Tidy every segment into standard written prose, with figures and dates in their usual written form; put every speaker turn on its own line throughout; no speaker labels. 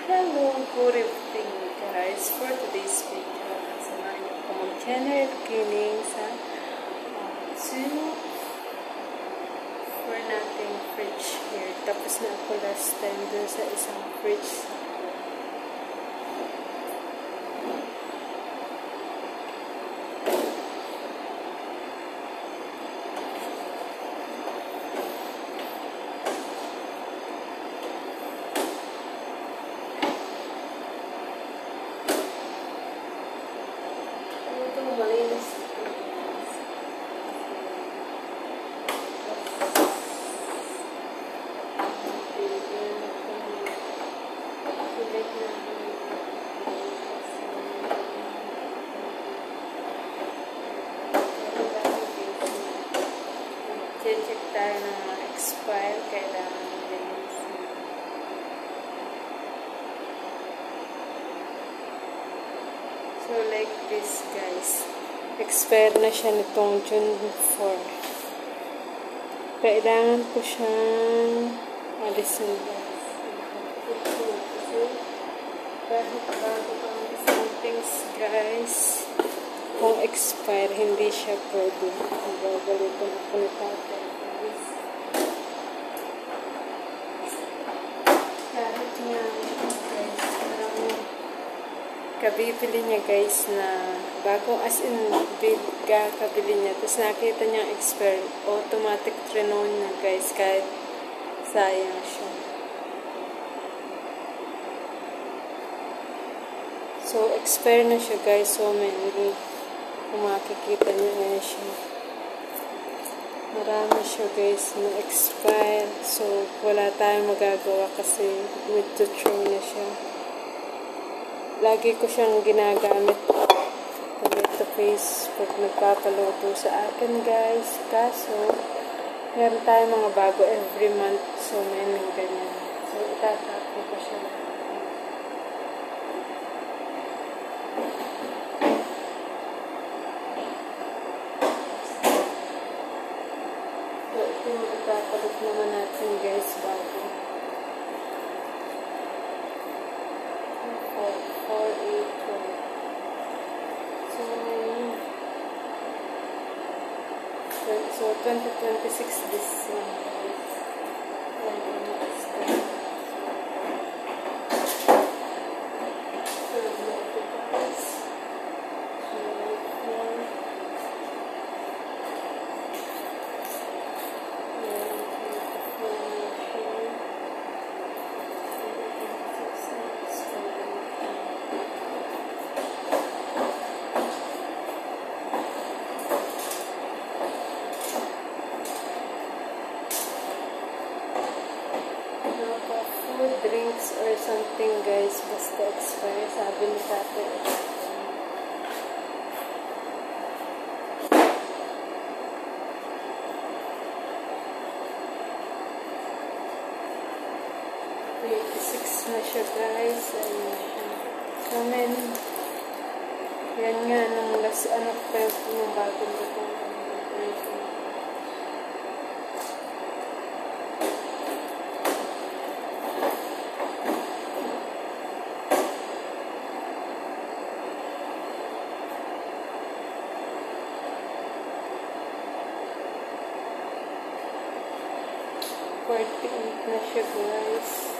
Hello, good evening guys. For today's video, samahan niyo ako mag-general cleaning sa for nating fridge here. Tapos na ako last time dun sa isang fridge. Malinis. Check tayo ng mga expire, kailangan malinis. So like this guys, expire na siya nitong June 4. Kailangan ko siyang alisin guys. Kahit bago pang isang things guys, kung expire, hindi siya pwede. Gagalitan ako ni tatay guys. Kahit nga guys, parang kabibili niya guys na bago, as in kabili niya, tapos nakita niya expire, automatic renew niya guys, kahit sayang siya. So expire na siya guys, so many, kung makikita niyo na siya, marami siya guys na expire, so wala tayong magagawa kasi with to throw na siya. Lagi ko siyang ginagamit tomato paste pag nagpapaluto sa akin guys. Kaso, meron tayong mga bago every month. So, may ganyan. So, itatapon ko siya. So, ito yung itapalut naman natin guys bago. 2026 this one. Drinks or something guys, basta expire, sabi ni tatay. Na siya guys. So men, yan nga nung last pa yung bagong ito. Na siya guys.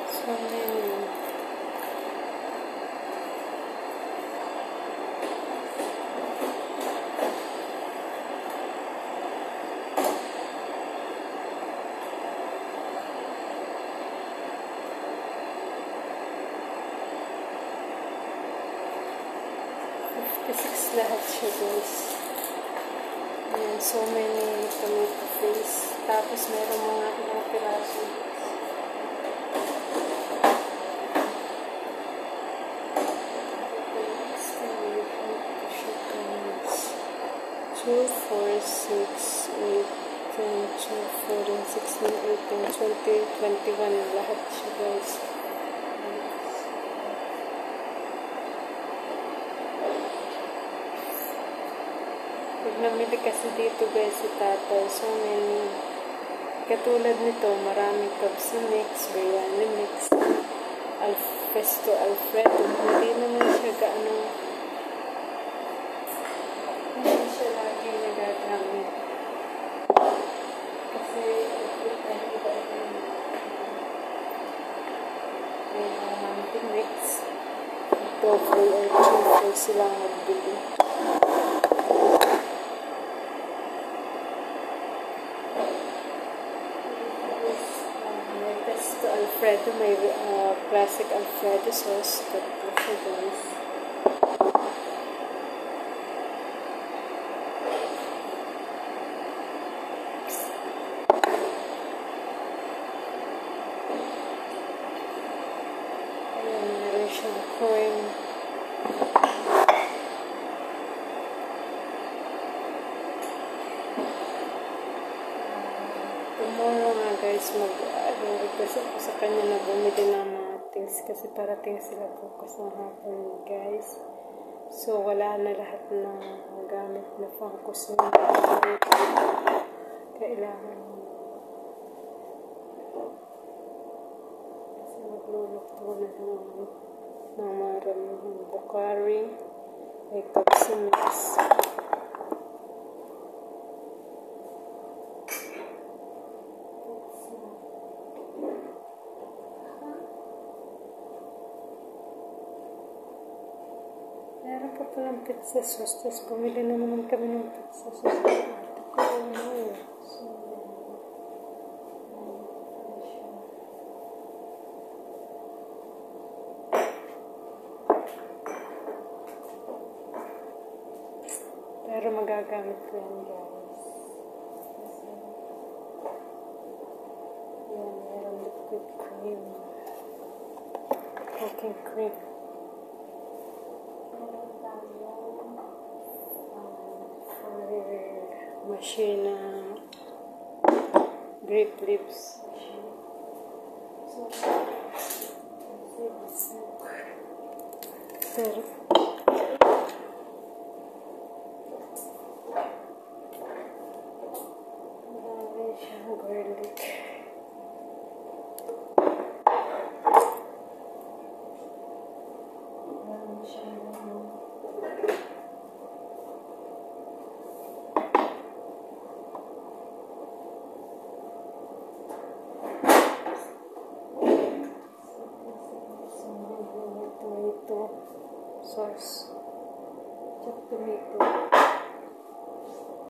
So many. Lahat siya guys. Ayan, so many tomato paste. Tapos meron mga ilang piraso. Two, 4, 6, 8, 10, 12, 14, 16, 18, 20, 21. Lahat siya guys. Pag namili kasi dito guys si tatay, so many. Katulad nito, maraming kabsi mix, biryani mix. Pesto Alfredo. Hindi naman siya hindi siya lagi nagagamit. Kasi every time iba-iba yung mix. Tofu or tofu silang magbili. May pesto Alfredo, may classic Alfredo sauce. Tatlo siya guys. Ayan, meron siyang corn. Tomorrow nga guys, mag-request ako sa kanya na bumili ng mga things kasi parating sila bukas ng hapon guys. So wala na lahat ng gamit na pang-kusina. Kailangan kasi magluluto na ng maraming bukari, may kapsimis. Meron pa palang pizza sauce. Tapos pumili na naman kami ng pizza sauce. Pero magagamit ko yan guys. Yan, meron liquid cream. Cooking cream. Machine grape leaves. Pero marami siyang garlic. Marami siyang tomato sauce, chopped tomato.